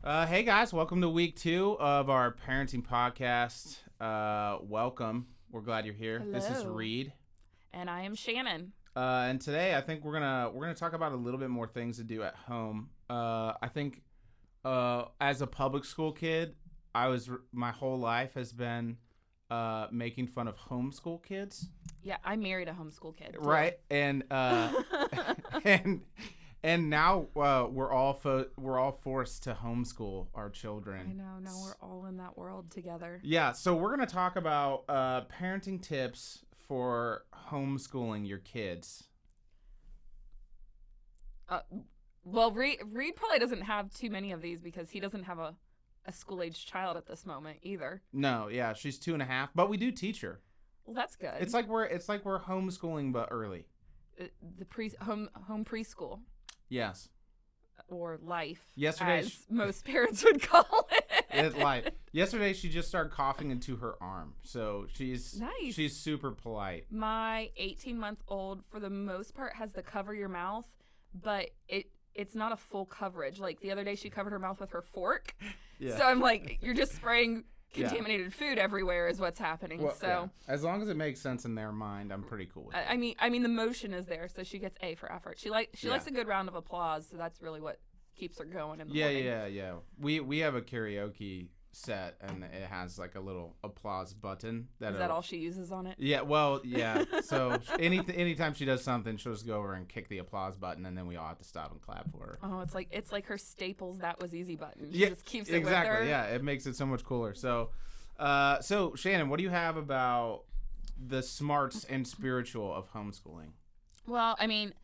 Hey guys, welcome to week 2 of our parenting podcast. Welcome. We're glad you're here. Hello. This is Reed, And I am Shannon. and today I think we're gonna talk about a little bit more things to do at home. I think as a public school kid, my whole life has been making fun of homeschool kids, Yeah, I married a homeschool kid. Too. right? And and now we're all forced to homeschool our children. I know. Now we're all in that world together. Yeah, so we're going to talk about parenting tips for homeschooling your kids. Well, Reed probably doesn't have too many of these because he doesn't have a school-age child at this moment either. No, yeah, she's 2.5, but we do teach her. Well, that's good. It's like we're homeschooling but early. The home preschool Yes. or life, Yesterday, as most parents would call it. It's life. Yesterday she just started coughing into her arm, so she's Nice. She's super polite. My 18-month-old, for the most part, has the cover your mouth, but it's not a full coverage. Like the other day, she covered her mouth with her fork. Yeah. So I'm like, you're just spraying contaminated food everywhere is what's happening. Well, so yeah. As long as it makes sense in their mind, I'm pretty cool with it. I mean the motion is there, so she gets A for effort. She likes a good round of applause, so that's really what keeps her going in the morning. Yeah. We have a karaoke set, and it has like a little applause button. Is that all she uses on it? Yeah, well, yeah. So anytime she does something, she'll just go over and kick the applause button, and then we all have to stop and clap for her. Oh, it's like her Staples "That was easy" button. She just keeps it exactly. with her. Yeah, it makes it so much cooler. So Shannon, what do you have about the smarts and spiritual of homeschooling? Well, I mean,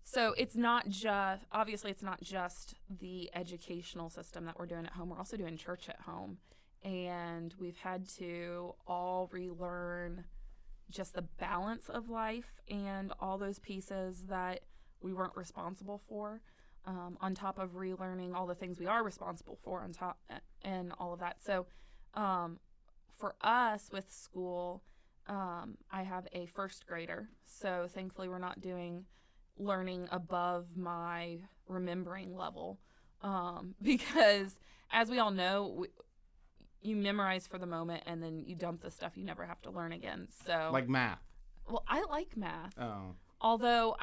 so it's not just the educational system that we're doing at home. We're also doing church at home. And we've had to all relearn just the balance of life and all those pieces that we weren't responsible for, on top of relearning all the things we are responsible for on top and all of that. So for us with school, I have a first grader. So thankfully we're not doing learning above my remembering level, because as we all know, you memorize for the moment and then you dump the stuff you never have to learn again. So Like math. Well, I like math. Oh. Although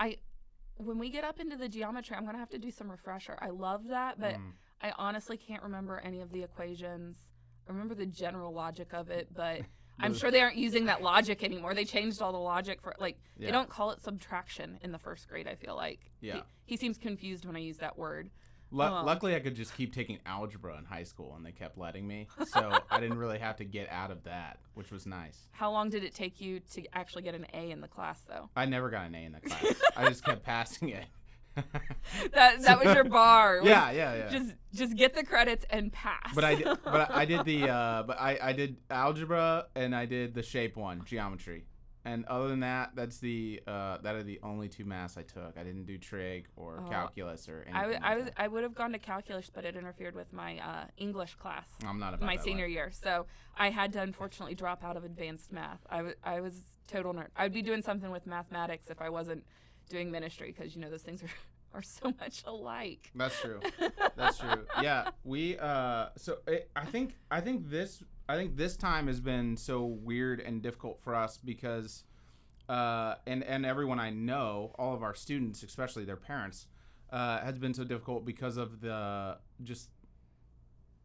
when we get up into the geometry, I'm going to have to do some refresher. I love that, but I honestly can't remember any of the equations. I remember the general logic of it, but I'm sure they aren't using that logic anymore. They changed all the logic for, they don't call it subtraction in the first grade, I feel like. Yeah. He seems confused when I use that word. Luckily, I could just keep taking algebra in high school, and they kept letting me. So I didn't really have to get out of that, which was nice. How long did it take you to actually get an A in the class, though? I never got an A in the class. I just kept passing it. that was your bar. Yeah. Just get the credits and pass. But I did algebra, and I did the shape one, geometry. And other than that, that are the only 2 maths I took. I didn't do trig or calculus or anything. I would have gone to calculus, but it interfered with my English class. I'm not about my that senior life. year, so I had to unfortunately drop out of advanced math. I was total nerd. I'd be doing something with mathematics if I wasn't doing ministry, because those things are so much alike. That's true. Yeah, I think this time has been so weird and difficult for us because and everyone I know, all of our students, especially their parents, has been so difficult because of the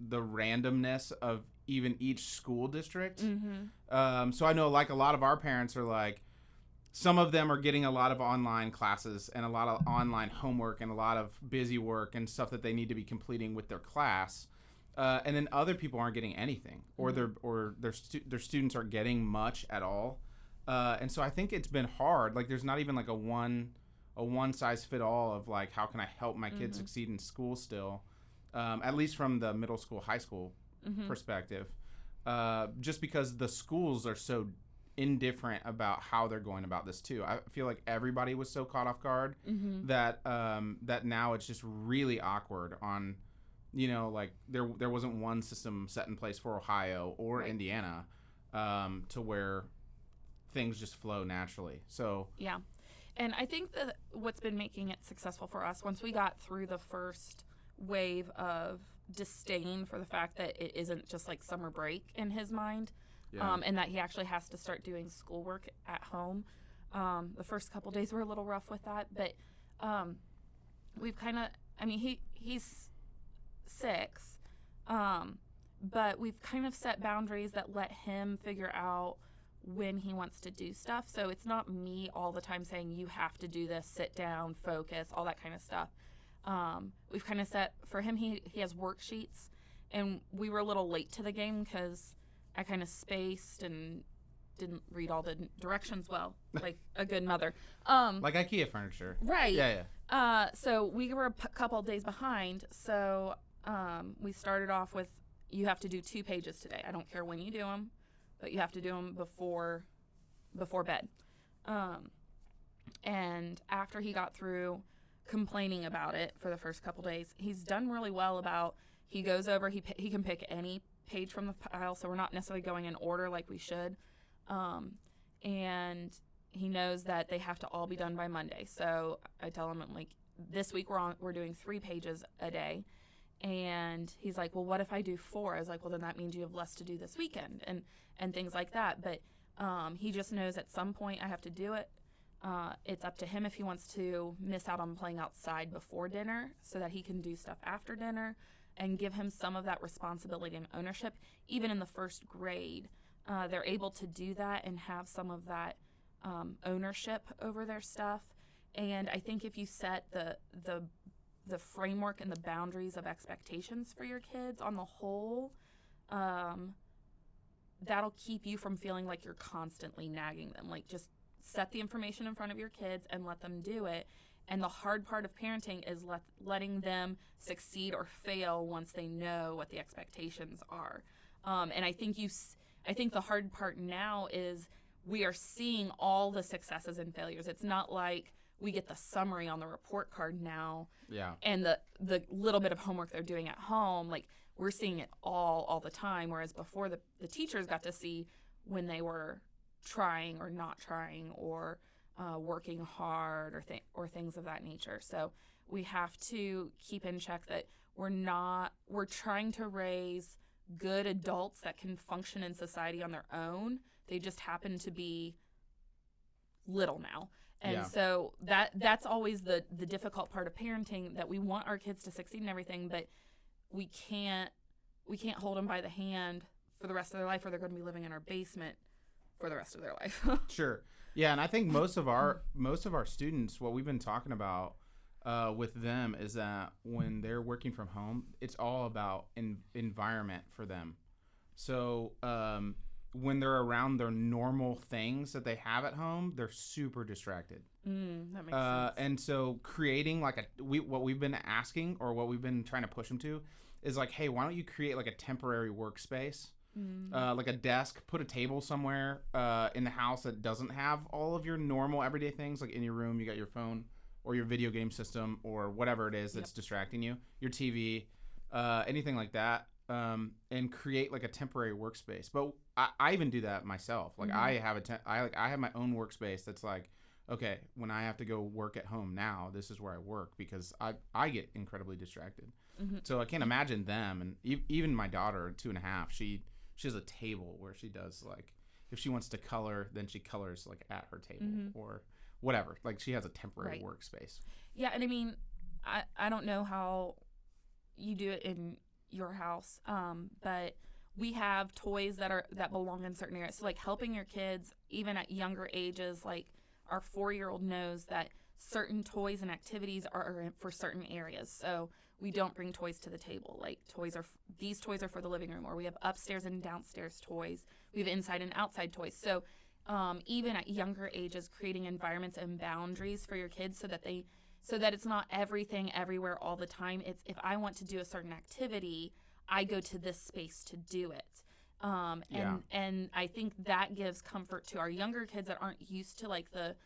randomness of even each school district. Mm-hmm. So I know, like, a lot of our parents are like, some of them are getting a lot of online classes and a lot of online homework and a lot of busy work and stuff that they need to be completing with their class. And then other people aren't getting anything, or their students aren't getting much at all. And so I think it's been hard. Like, there's not even like a one size fit all of like, how can I help my kids succeed in school still, at least from the middle school, high school perspective, just because the schools are so indifferent about how they're going about this too. I feel like everybody was so caught off guard that now it's just really awkward on, like there wasn't one system set in place for Ohio or Indiana to where things just flow naturally. So yeah. And I think that what's been making it successful for us, once we got through the first wave of disdain for the fact that it isn't just like summer break in his mind, Yeah. and that he actually has to start doing schoolwork at home. The first couple days were a little rough with that, but we've kind of, I mean, he's 6, but we've kind of set boundaries that let him figure out when he wants to do stuff. So it's not me all the time saying, you have to do this, sit down, focus, all that kind of stuff. We've kind of set, for him, he has worksheets, and we were a little late to the game because I kind of spaced and didn't read all the directions well, like a good mother. Like IKEA furniture. Right. Yeah. So we were a couple of days behind, so we started off with, you have to do 2 pages today. I don't care when you do them, but you have to do them before bed. And after he got through complaining about it for the first couple days, he's done really well about, he goes over, he can pick any page from the pile, so we're not necessarily going in order like we should. And he knows that they have to all be done by Monday. So I tell him, I'm like, this week we're doing 3 pages a day. And he's like, well, what if I do 4? I was like, well, then that means you have less to do this weekend, and things like that. But he just knows at some point I have to do it. It's up to him if he wants to miss out on playing outside before dinner so that he can do stuff after dinner, and give him some of that responsibility and ownership. Even in the first grade, they're able to do that and have some of that ownership over their stuff. And I think if you set the framework and the boundaries of expectations for your kids on the whole, that'll keep you from feeling like you're constantly nagging them. Like, just set the information in front of your kids and let them do it. And the hard part of parenting is letting them succeed or fail once they know what the expectations are. And I think the hard part now is we are seeing all the successes and failures. It's not like we get the summary on the report card now, and the little bit of homework they're doing at home. Like, we're seeing it all the time, whereas before the teachers got to see when they were trying or not trying, or working hard, or things of that nature. So we have to keep in check that we're trying to raise good adults that can function in society on their own. They just happen to be little now. And so that's always the difficult part of parenting, that we want our kids to succeed in everything, but we can't hold them by the hand for the rest of their life, or they're going to be living in our basement for the rest of their life. Sure. Yeah, and I think most of our students, what we've been talking about with them is that when they're working from home, it's all about environment for them. So when they're around their normal things that they have at home, they're super distracted. That makes sense. And so creating like what we've been asking, or what we've been trying to push them to, is like, hey, why don't you create like a temporary workspace, like a desk, put a table somewhere in the house that doesn't have all of your normal everyday things. Like in your room, you got your phone or your video game system or whatever it is that's distracting you, your TV, anything like that. And create like a temporary workspace. But I even do that myself. Like I have my own workspace that's like, okay, when I have to go work at home now, this is where I work, because I get incredibly distracted. So I can't imagine them. And even my daughter, 2.5, she has a table where she does, like, if she wants to color, then she colors like at her table or whatever. Like, she has a temporary workspace. Yeah, and I mean, I don't know how you do it in your house, but we have toys that belong in certain areas. So like helping your kids even at younger ages, like our 4-year-old knows that certain toys and activities are for certain areas. So we don't bring toys to the table. Like these toys are for the living room, or we have upstairs and downstairs toys. We have inside and outside toys. So even at younger ages, creating environments and boundaries for your kids so that it's not everything everywhere all the time. It's, if I want to do a certain activity, I go to this space to do it. And I think that gives comfort to our younger kids that aren't used to like the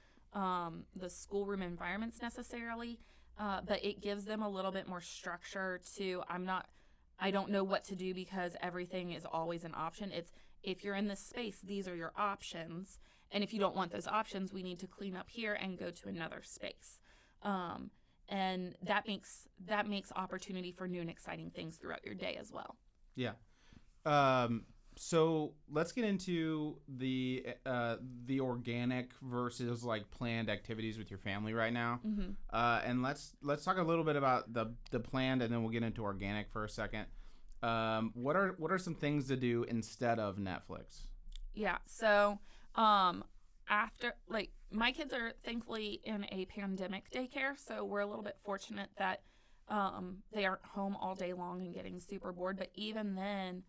schoolroom environments necessarily, but it gives them a little bit more structure to, I don't know what to do because everything is always an option. It's, if you're in this space, these are your options. And if you don't want those options, we need to clean up here and go to another space. and that makes opportunity for new and exciting things throughout your day as well. Yeah. So let's get into the organic versus like planned activities with your family right now. Mm-hmm. And let's talk a little bit about the planned, and then we'll get into organic for a second. What are some things to do instead of Netflix? Yeah. So, after, like, my kids are thankfully in a pandemic daycare, so we're a little bit fortunate that they aren't home all day long and getting super bored. But even then,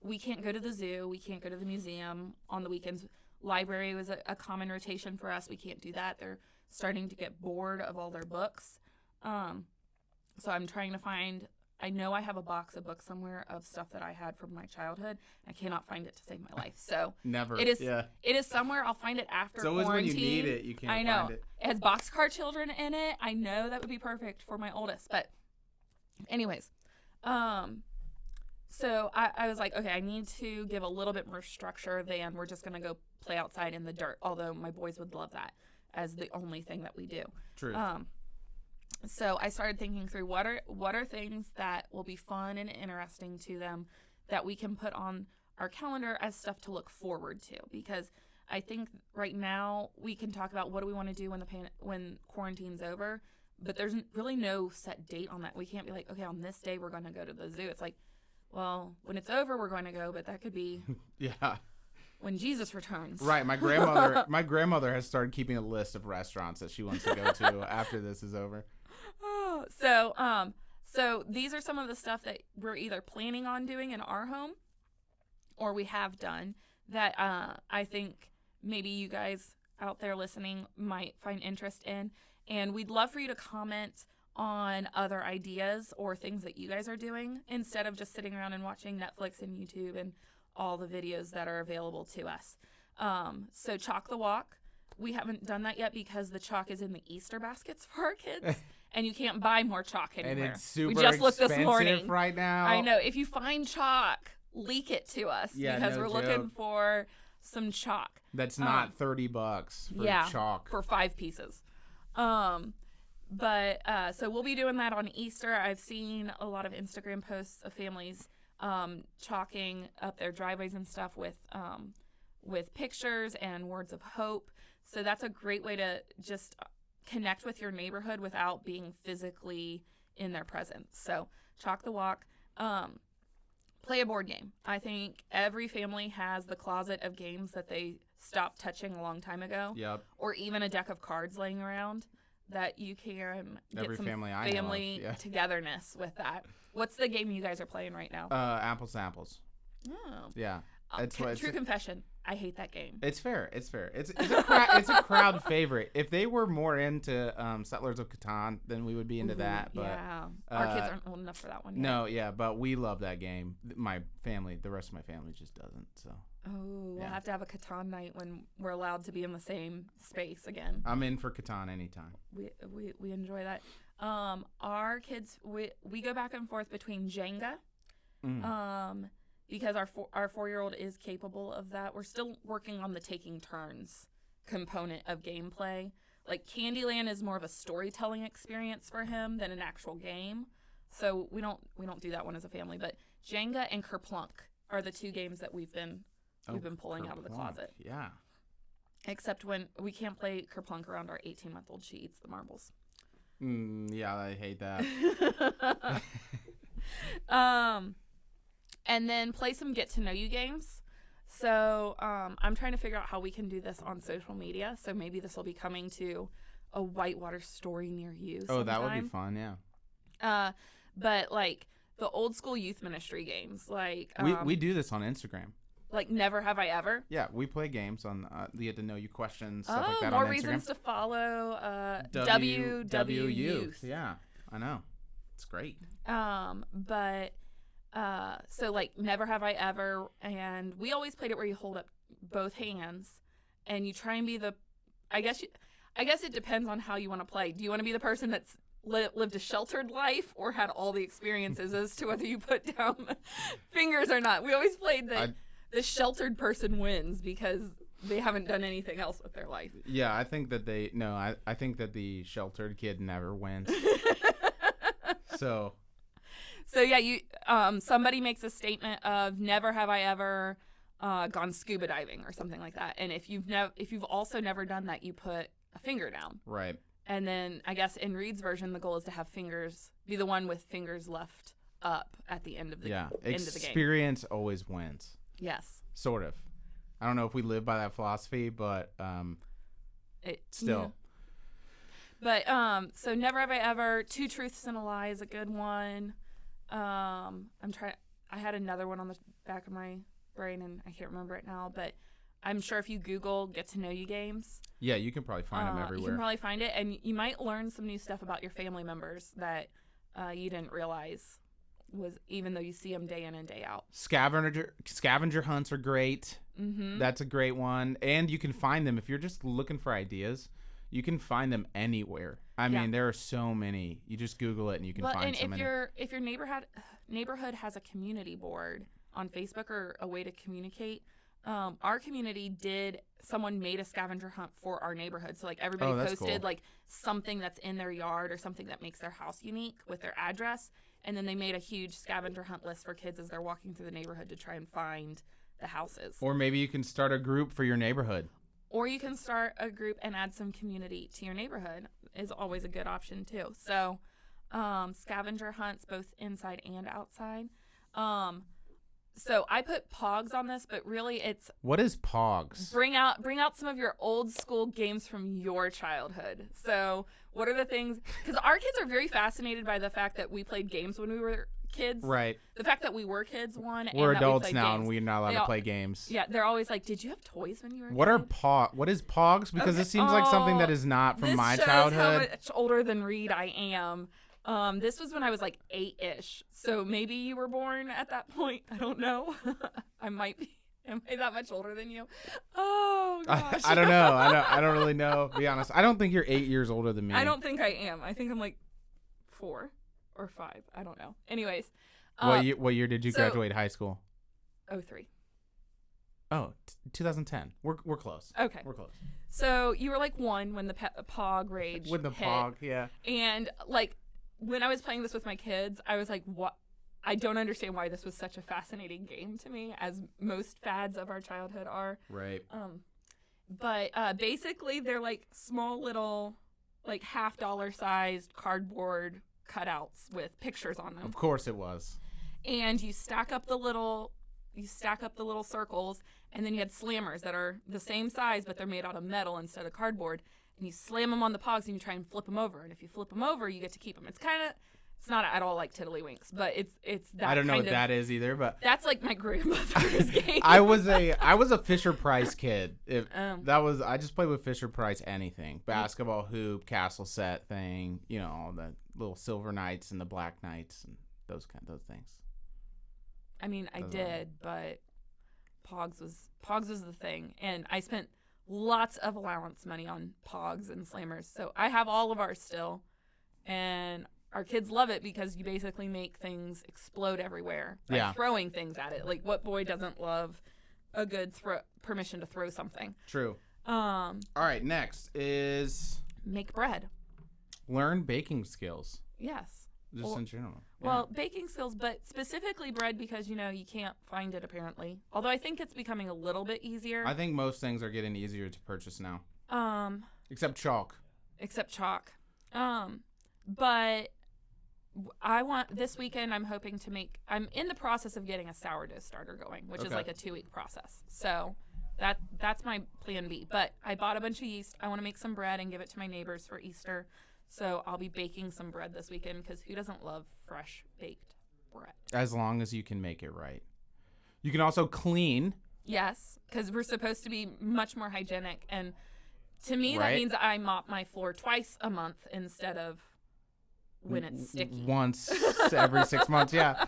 we can't go to the zoo, we can't go to the museum on the weekends. Library was a common rotation for us. We can't do that. They're starting to get bored of all their books. So I'm trying to find. I know I have a box of books somewhere of stuff that I had from my childhood. I cannot find it to save my life. So never. It is. Yeah. It is somewhere. I'll find it after It's always quarantine. when you need it, you can't I know. find it. It has Boxcar Children in it. I know that would be perfect for my oldest. But, anyways, so I was like, okay, I need to give a little bit more structure than we're just gonna go play outside in the dirt. Although my boys would love that as the only thing that we do. True. So I started thinking through what are things that will be fun and interesting to them that we can put on our calendar as stuff to look forward to. Because I think right now we can talk about what do we want to do when quarantine's over, but there's really no set date on that. We can't be like, okay, on this day we're going to go to the zoo. It's like, well, when it's over we're going to go, but that could be yeah. when Jesus returns. Right. My grandmother has started keeping a list of restaurants that she wants to go to after this is over. Oh, so these are some of the stuff that we're either planning on doing in our home or we have done that I think maybe you guys out there listening might find interest in. And we'd love for you to comment on other ideas or things that you guys are doing instead of just sitting around and watching Netflix and YouTube and all the videos that are available to us. So Chalk the Walk. We haven't done that yet because the chalk is in the Easter baskets for our kids. And you can't buy more chalk anywhere. And it's super we just looked this morning. expensive right now. I know. If you find chalk, leak it to us because we're joke. looking for some chalk. That's not $30 for chalk. For 5 pieces. But so we'll be doing that on Easter. I've seen a lot of Instagram posts of families chalking up their driveways and stuff with pictures and words of hope. So that's a great way to just connect with your neighborhood without being physically in their presence. So Chalk the Walk. Play a board game. I think every family has the closet of games that they stopped touching a long time ago. Yep. Or even a deck of cards laying around that you can get Every some family togetherness with that. What's the game you guys are playing right now? Apples to Apples. Oh. Yeah. True confession. I hate that game. It's fair. It's a crowd favorite. If they were more into Settlers of Catan, then we would be into that. But yeah, our kids aren't old enough for that one yet. No, yeah, but we love that game. The rest of my family just doesn't. So. Oh, we'll have to have a Catan night when we're allowed to be in the same space again. I'm in for Catan anytime. We enjoy that. Our kids we go back and forth between Jenga. Because our 4-year-old is capable of that. We're still working on the taking turns component of gameplay. Like Candyland is more of a storytelling experience for him than an actual game. So we don't do that one as a family. But Jenga and Kerplunk are the 2 games that we've been pulling out of the closet. Yeah. Except when we can't play Kerplunk around our 18-month-old. She eats the marbles. Yeah, I hate that. And then play some get-to-know-you games. So I'm trying to figure out how we can do this on social media. So maybe this will be coming to a Whitewater story near you sometime. Oh, that would be fun, yeah. But, like, the old-school youth ministry games. Like we do this on Instagram. Like Never Have I Ever? Yeah, we play games on the Get to Know You questions, stuff like that more on Instagram. reasons to follow WW Youth. Yeah, I know. It's great. So like Never Have I Ever, and we always played it where you hold up both hands and you try and be I guess it depends on how you want to play. Do you want to be the person that's lived a sheltered life or had all the experiences as to whether you put down fingers or not? We always played the sheltered person wins because they haven't done anything else with their life. Yeah, I think that I think that the sheltered kid never wins. So yeah, you somebody makes a statement of never have I ever gone scuba diving or something like that. And if you've also never done that, you put a finger down. Right. And then I guess in Reed's version, the goal is to have be the one with fingers left up at the end of the end of the game. Experience always wins. Yes. Sort of. I don't know if we live by that philosophy, but still. Yeah. But so never have I ever. 2 truths and a lie is a good one. I had another one on the back of my brain and I can't remember it now, but I'm sure if you Google get to know you games. Yeah, you can probably find them everywhere. You can probably find it, and you might learn some new stuff about your family members that you didn't realize even though you see them day in and day out. Scavenger hunts are great. Mm-hmm. That's a great one. And you can find them if you're just looking for ideas. You can find them anywhere. I mean, there are so many. You just Google it and you can find so many. If your neighborhood has a community board on Facebook or a way to communicate, our community someone made a scavenger hunt for our neighborhood. So like everybody posted cool. like something that's in their yard or something that makes their house unique with their address. And then they made a huge scavenger hunt list for kids as they're walking through the neighborhood to try and find the houses. Or maybe you can start a group for your neighborhood. Or you can start a group and add some community to your neighborhood is always a good option too. So scavenger hunts both inside and outside. So I put Pogs on this, but really it's... What is Pogs? Bring out some of your old school games from your childhood. So what are the things... Because our kids are very fascinated by the fact that we played games when we were kids. Right. The fact that we were kids, one. We're and adults that we now games. and we're not allowed to play games. Yeah, they're always like, did you have toys when you were What a kid? What is Pogs? Because it seems like something that is not from my childhood. This shows how much older than Reed I am. This was when I was like 8-ish. So maybe you were born at that point. I don't know. I might be. Am I that much older than you? Oh, gosh. I don't know. I don't really know, to be honest. I don't think you're 8 years older than me. I don't think I am. I think I'm like 4 or 5. I don't know. Anyways. What year did you graduate high school? 2003. Oh, 2010. We're close. Okay. We're close. So you were like 1 when the Pog rage With the hit. Pog, yeah. And like when I was playing this with my kids, I was like, what? I don't understand why this was such a fascinating game to me, as most fads of our childhood are. Right. But basically, they're like small little, like $50 sized cardboard cutouts with pictures on them. Of course it was. And you stack up the little circles, and then you had slammers that are the same size, but they're made out of metal instead of cardboard. And you slam them on the Pogs and you try and flip them over. And if you flip them over, you get to keep them. It's not at all like Tiddlywinks, but it's that. I don't know what that is either, but that's like my grandmother's game. I was a Fisher Price kid. I just played with Fisher Price anything, basketball hoop, castle set thing, all the little silver knights and the black knights and those things. I mean, I did, but Pogs was the thing, and I spent lots of allowance money on Pogs and Slammers. So I have all of ours still, and our kids love it because you basically make things explode everywhere by throwing things at it. Like, what boy doesn't love a good permission to throw something? True. All right, next is make bread. Learn baking skills. Yes. Just in general. Yeah. Well, baking skills, but specifically bread because, you can't find it apparently. Although I think it's becoming a little bit easier. I think most things are getting easier to purchase now. Except chalk. But this weekend I'm hoping to I'm in the process of getting a sourdough starter going, which is like a 2-week process. So that's my plan B. But I bought a bunch of yeast. I want to make some bread and give it to my neighbors for Easter. So I'll be baking some bread this weekend because who doesn't love fresh baked bread? As long as you can make it right. You can also clean. Yes, because we're supposed to be much more hygienic. And to me, that means I mop my floor twice a month instead of when it's sticky. Once every 6 months, yeah.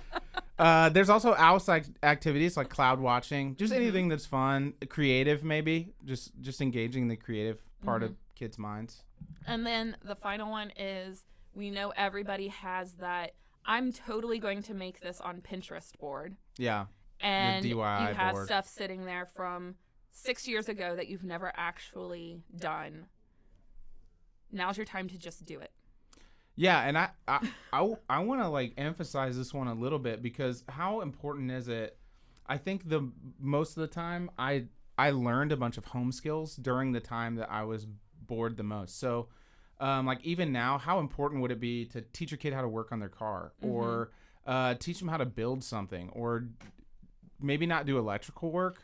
There's also outside activities like cloud watching. Just anything that's fun, creative maybe. Just engaging the creative part of kids' minds. And then the final one is we know everybody has that. I'm totally going to make this on Pinterest board. Yeah. And the DIY you have board. stuff sitting there from 6 years ago that you've never actually done, now's your time to just do it. Yeah, and I want to like emphasize this one a little bit, because how important is it? I think the most of the time I learned a bunch of home skills during the time that I was bored the most. So like even now, how important would it be to teach your kid how to work on their car, or teach them how to build something, or maybe not do electrical work,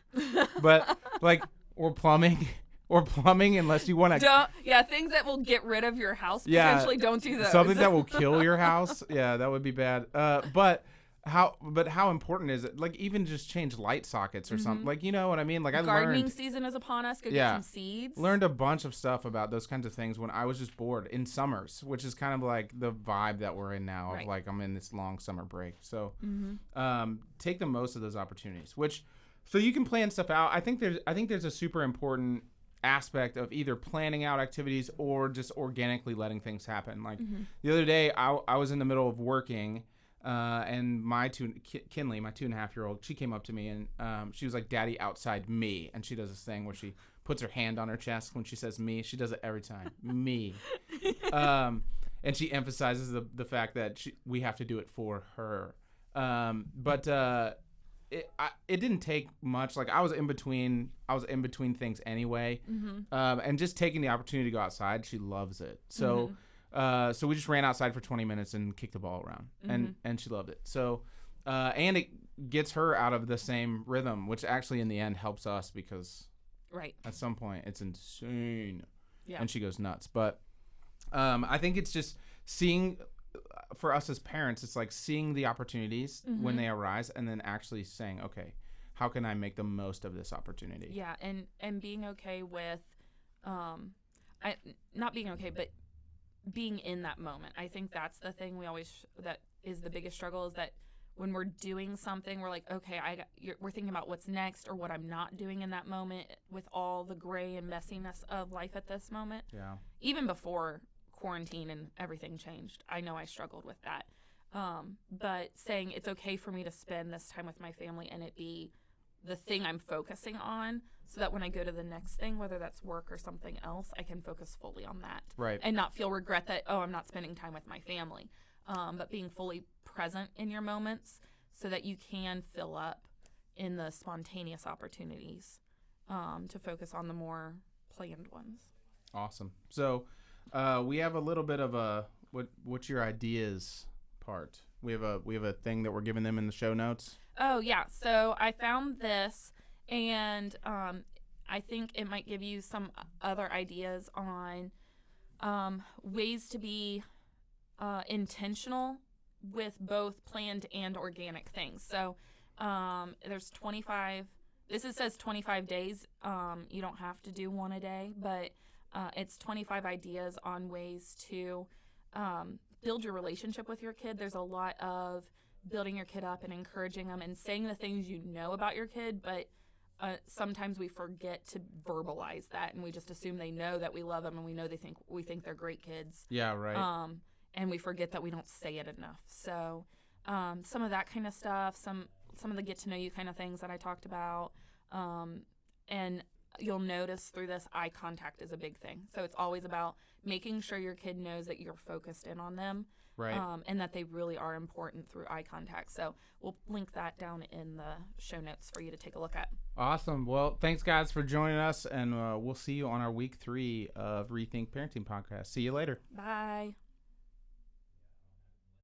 but like, or plumbing. Or plumbing, unless you want to. Things that will get rid of your house. Yeah, Potentially, don't do those. Something that will kill your house. Yeah, that would be bad. But how important is it? Like even just change light sockets or something. Like, you know what I mean? Like gardening season is upon us. Go get some seeds. Learned a bunch of stuff about those kinds of things when I was just bored in summers, which is kind of like the vibe that we're in now. Of like I'm in this long summer break, so take the most of those opportunities. So you can plan stuff out. I think there's a super important aspect of either planning out activities or just organically letting things happen. Like the other day, I was in the middle of working, and Kinley, my 2.5-year-old, she came up to me and she was like, "Daddy, outside me," and she does this thing where she puts her hand on her chest when she says "me." She does it every time, me, and she emphasizes the fact that we have to do it for her. It didn't take much. Like I was in between things anyway, and just taking the opportunity to go outside. She loves it. So, so we just ran outside for 20 minutes and kicked the ball around, and she loved it. So, and it gets her out of the same rhythm, which actually in the end helps us, because at some point it's insane, and she goes nuts. But I think it's just seeing. For us as parents, it's like seeing the opportunities when they arise, and then actually saying, okay, how can I make the most of this opportunity? Yeah, and being okay with, not being okay, but being in that moment. I think that's the thing that is the biggest struggle, is that when we're doing something, we're like, okay, we're thinking about what's next or what I'm not doing in that moment, with all the gray and messiness of life at this moment. Yeah. Even before quarantine and everything changed, I know I struggled with that. But saying it's okay for me to spend this time with my family and it be the thing I'm focusing on, so that when I go to the next thing, whether that's work or something else, I can focus fully on that. Right. And not feel regret that, I'm not spending time with my family. But being fully present in your moments so that you can fill up in the spontaneous opportunities, to focus on the more planned ones. Awesome. So we have a little bit of a what's your ideas part. We have a thing that we're giving them in the show notes. Oh yeah. So I found this, and I think it might give you some other ideas on ways to be intentional with both planned and organic things. So there's 25. It says 25 days. You don't have to do one a day, but it's 25 ideas on ways to build your relationship with your kid. There's a lot of building your kid up and encouraging them and saying the things you know about your kid, but sometimes we forget to verbalize that, and we just assume they know that we love them, and we think they're great kids. Yeah, right. And we forget that we don't say it enough. So some of that kind of stuff, some of the get to know you kind of things that I talked about, and you'll notice through this, eye contact is a big thing. So it's always about making sure your kid knows that you're focused in on them, right, and that they really are important through eye contact. So we'll link that down in the show notes for you to take a look at. Awesome. Well, thanks guys for joining us, and we'll see you on our week 3 of Rethink Parenting podcast. See you later. Bye.